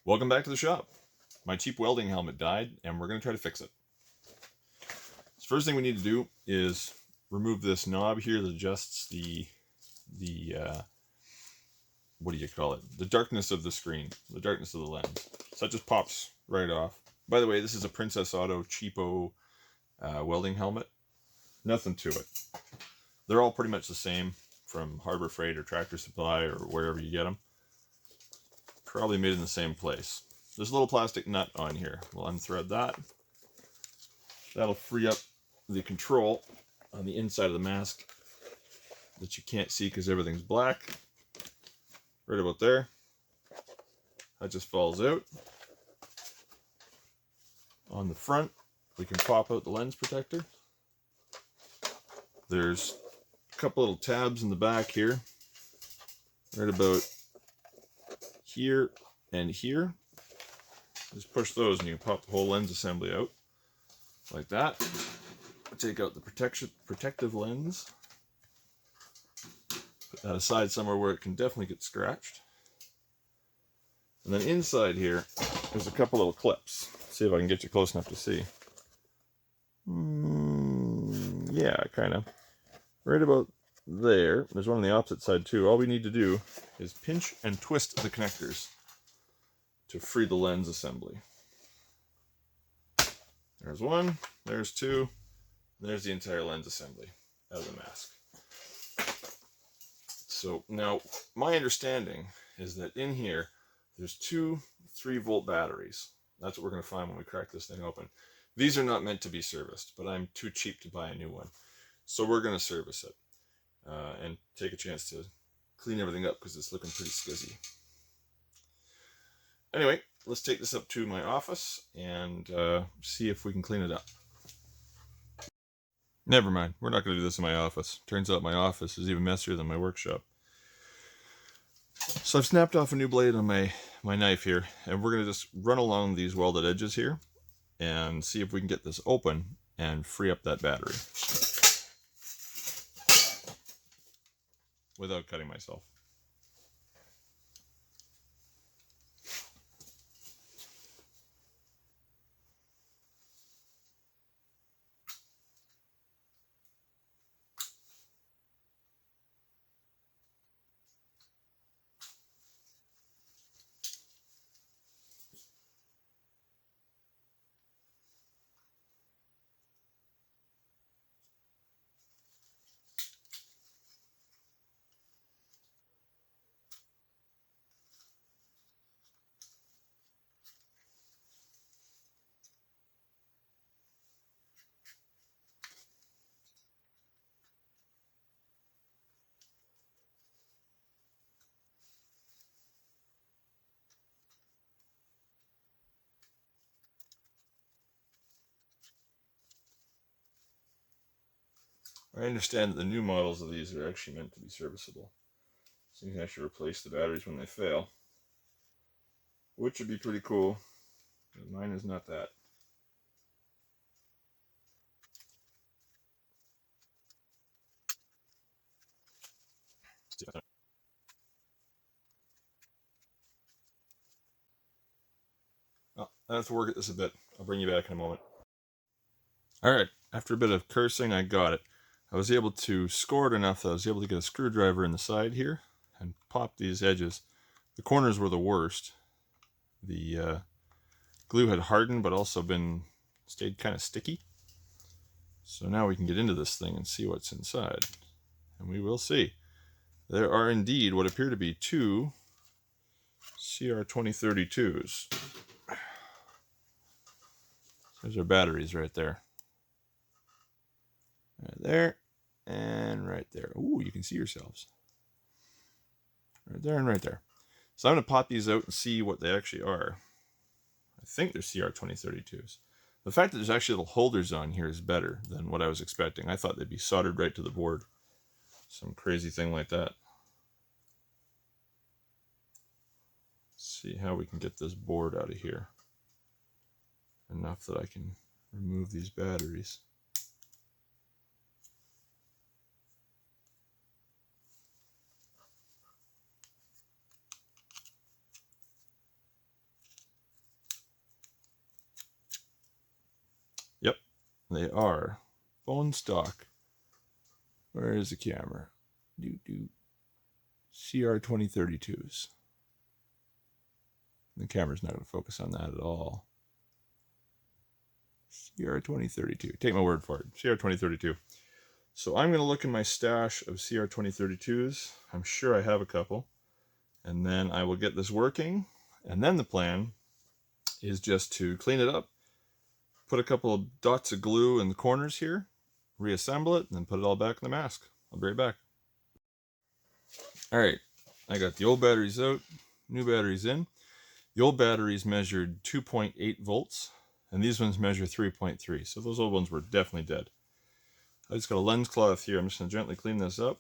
Welcome back to the shop. My cheap welding helmet died and we're going to try to fix it. So first thing we need to do is remove this knob here that adjusts the what do you call it? The darkness of the screen, the darkness of the lens. So that just pops right off. By the way, this is a Princess Auto cheapo welding helmet. Nothing to it. They're all pretty much the same from Harbor Freight or Tractor Supply or wherever you get them. Probably made in the same place. There's a little plastic nut on here. We'll unthread that. That'll free up the control on the inside of the mask that you can't see because everything's black. Right about there. That just falls out. On the front, we can pop out the lens protector. There's a couple little tabs in the back here. Right about here and here. Just push those and you can pop the whole lens assembly out like that. Take out the protective lens. Put that aside somewhere where it can definitely get scratched. And then inside here, there's a couple little clips. See if I can get you close enough to see. Yeah, kind of. Right about there. There's one on the opposite side too. All we need to do is pinch and twist the connectors to free the lens assembly. There's one, there's two, there's the entire lens assembly out of the mask. So now my understanding is that in here there's two 3-volt batteries. That's what we're going to find when we crack this thing open. These are not meant to be serviced, but I'm too cheap to buy a new one. So we're going to service it and take a chance to clean everything up because it's looking pretty skizzy. Anyway, let's take this up to my office and see if we can clean it up. Never mind, we're not going to do this in my office. Turns out my office is even messier than my workshop. So I've snapped off a new blade on my knife here, and we're going to just run along these welded edges here and see if we can get this open and free up that battery without cutting myself. I understand that the new models of these are actually meant to be serviceable. So you can actually replace the batteries when they fail. Which would be pretty cool. Mine is not that. Well, I have to work at this a bit. I'll bring you back in a moment. Alright, after a bit of cursing, I got it. I was able to score it enough that I was able to get a screwdriver in the side here and pop these edges. The corners were the worst. The glue had hardened but also stayed kind of sticky. So now we can get into this thing and see what's inside. And we will see. There are indeed what appear to be two CR2032s. There's our batteries right there. Right there, and right there. Ooh, you can see yourselves. Right there and right there. So I'm going to pop these out and see what they actually are. I think they're CR2032s. The fact that there's actually little holders on here is better than what I was expecting. I thought they'd be soldered right to the board. Some crazy thing like that. Let's see how we can get this board out of here. Enough that I can remove these batteries. They are bone stock. Where is the camera? CR2032s. The camera's not going to focus on that at all. CR2032. Take my word for it. CR2032. So I'm going to look in my stash of CR2032s. I'm sure I have a couple. And then I will get this working. And then the plan is just to clean it up, put a couple of dots of glue in the corners here, reassemble it, and then put it all back in the mask. I'll be right back. Alright, I got the old batteries out, new batteries in. The old batteries measured 2.8 volts, and these ones measure 3.3, so those old ones were definitely dead. I just got a lens cloth here. I'm just going to gently clean this up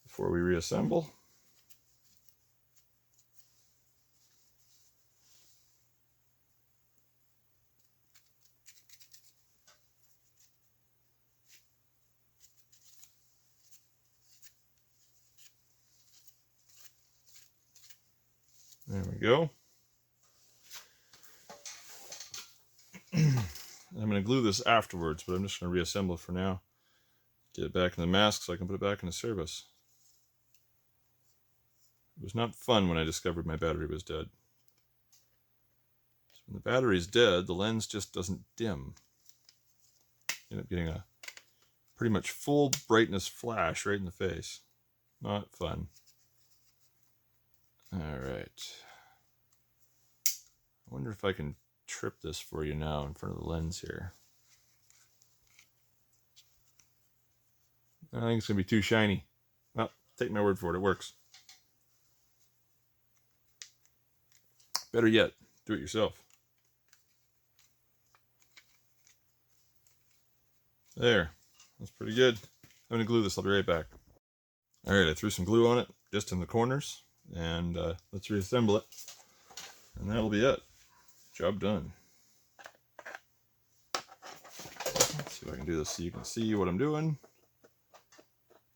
before we reassemble. There we go. I'm going to glue this afterwards, but I'm just going to reassemble it for now. Get it back in the mask so I can put it back into service. It was not fun when I discovered my battery was dead. So when the battery's dead, the lens just doesn't dim. You end up getting a pretty much full brightness flash right in the face. Not fun. Alright. I wonder if I can trip this for you now in front of the lens here. I think it's going to be too shiny. Well, take my word for it, it works. Better yet, do it yourself. There. That's pretty good. I'm going to glue this. I'll be right back. Alright, I threw some glue on it, just in the corners. And let's reassemble it. And that'll be it. Job done. Let's see if I can do this so you can see what I'm doing.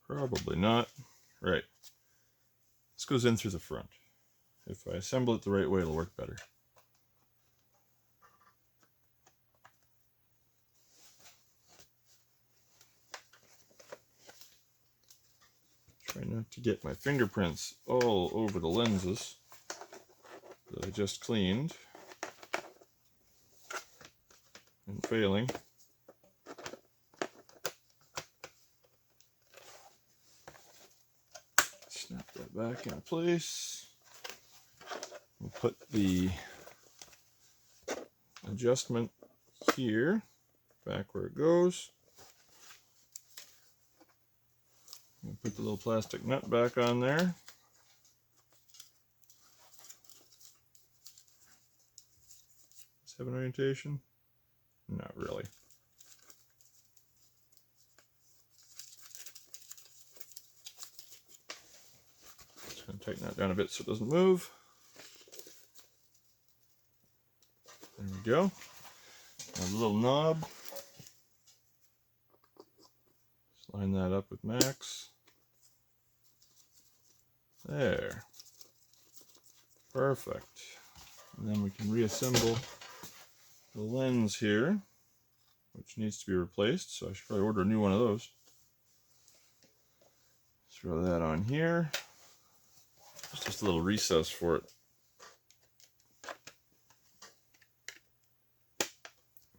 Probably not. Right. This goes in through the front. If I assemble it the right way, it'll work better. Try not to get my fingerprints all over the lenses that I just cleaned. And failing. Snap that back in place. We'll put the adjustment here, back where it goes. We'll put the little plastic nut back on there. Does it have an orientation? Not really. Just going to tighten that down a bit so it doesn't move. There we go. Now the little knob. Just line that up with Max. There. Perfect. And then we can reassemble the lens here, which needs to be replaced, so I should probably order a new one of those. Throw that on here. There's just a little recess for it.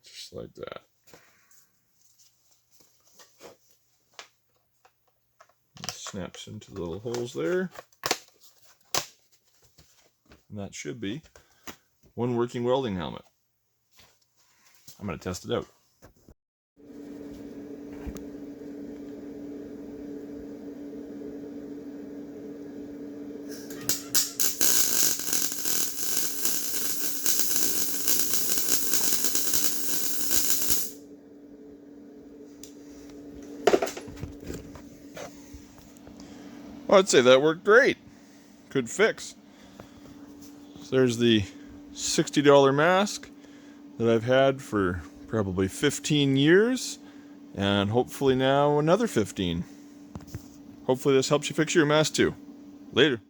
Just like that. It snaps into the little holes there. And that should be one working welding helmet. I'm going to test it out. Well, I'd say that worked great. Good fix. So there's the $60 mask that I've had for probably 15 years, and hopefully now another 15. Hopefully this helps you fix your mask too. Later.